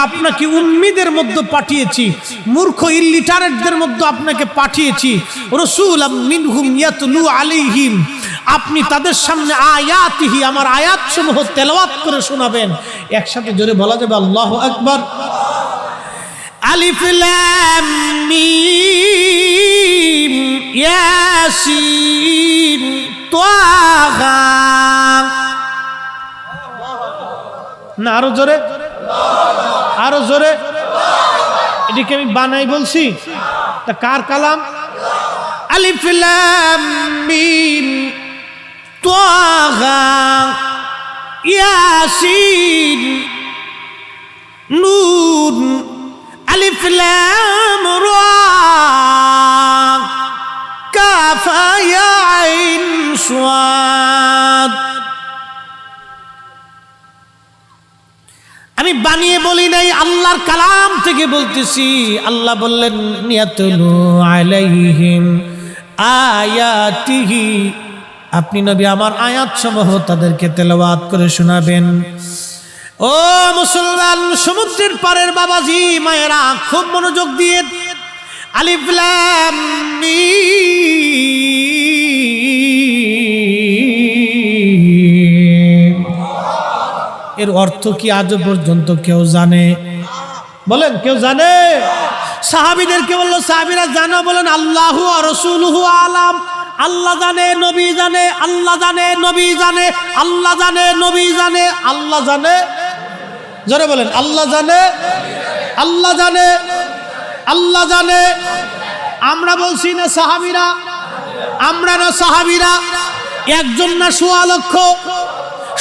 আপনাকে উম্মিদের মধ্যে পাঠিয়েছি, মূর্খ ইলিটারেটদের মধ্যে আপনাকে পাঠিয়েছি। রাসূলাম মিনহুম ইয়াতলু আলাইহিম, আপনি তাদের সামনে আয়াতিহি, আমার আয়াতসমূহ তেলাওয়াত করে শোনাবেন। একসাথে জোরে বলা যাবে আল্লাহু আকবার। আলিফ লাম মিম ইয়াসিন তাহা। না আরো জোরে, আরো জোরে। এটাকে আমি বানাই বলছি, তা কার কালাম? আলিফ লাম মিম তাহা ইয়াসিন নুন আলিফ লাম রা কাফ ইয়া আইন সাদ। আমি বানিয়ে বলি নাই, আল্লাহর কালাম থেকে বলতেছি। আল্লাহ বললেন ইয়াতলু আলাইহিম আয়াতিহি, আপনি নবী আমার আয়াত সমূহ তাদেরকে তেলাওয়াত করে শোনাবেন। ও মুসলমান, সমুদ্রের পারের বাবাজি মায়েরা, খুব মনোযোগ দিয়ে আলিফ লাম মিম, এর অর্থ কি আজ পর্যন্ত কেউ জানে? বলেন, কেউ জানে? সাহাবীদেরকে বললো, সাহাবীরা জানো? বলেন আল্লাহু ওয়া রাসূলুহু আলাম। আল্লাহ জানে, নবী জানে, আল্লাহ জানে, নবী জানে, আল্লাহ জানে, নবী জানে, আল্লাহ জানে। জোরে বলেন আল্লাহ জানে, আল্লাহ জানে, আল্লাহ জানে। আমরা বলছি না সাহাবীরা? আমরা না সাহাবীরা? একজন না সোয়া লক্ষ?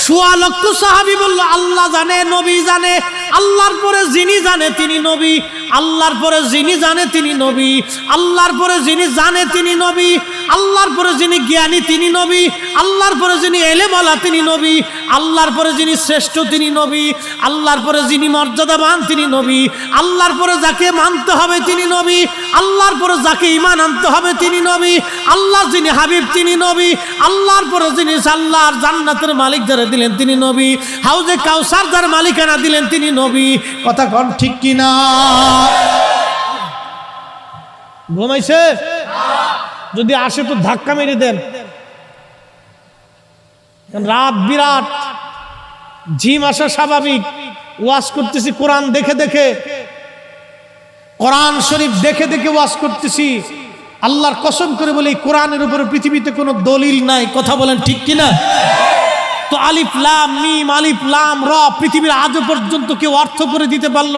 সোয়া লক্ষ সাহাবী বলল আল্লাহ জানে, নবী জানে। আল্লাহর পরে যিনি জানে তিনি নবী, আল্লাহর পরে যিনি জানে তিনি নবী, আল্লাহর পরে যিনি জানে তিনি নবী, আল্লাহর পরে যিনি জ্ঞানী তিনি নবী, আল্লাহর পরে যিনি এলেমওয়ালা তিনি নবী, আল্লাহর পরে যিনি শ্রেষ্ঠ তিনি নবী, আল্লাহর পরে যিনি মর্যাদাবান তিনি নবী, আল্লাহর পরে যাকে মানতে হবে তিনি নবী, আল্লাহর পরে যাকে ঈমান আনতে হবে তিনি নবী, আল্লাহ যিনি হাবিব তিনি নবী, আল্লাহর পরে যিনি আল্লাহর জান্নাতের মালিক যারা দিলেন তিনি নবী, হাউজে কাউসার যার মালিকানা দিলেন তিনি নবী। কথা কোন ঠিক কিনা? ঘুমাইছে? যদি আসে তো ধাক্কা মেরে দেন। রাত বিরাট, ঝিম আসা স্বাভাবিক। ওয়াজ করতেছি কোরআন দেখে দেখে, কোরআন শরীফ দেখে দেখে ওয়াজ করতেছি। আল্লাহর কসম করে বলি, কোরআনের উপরে পৃথিবীতে কোনো দলিল নাই। কথা বলেন ঠিক কিনা? তো আলিফ লাম মিম, আলিফ লাম রা পৃথিবীর আজও পর্যন্ত কেউ অর্থ করে দিতে পারল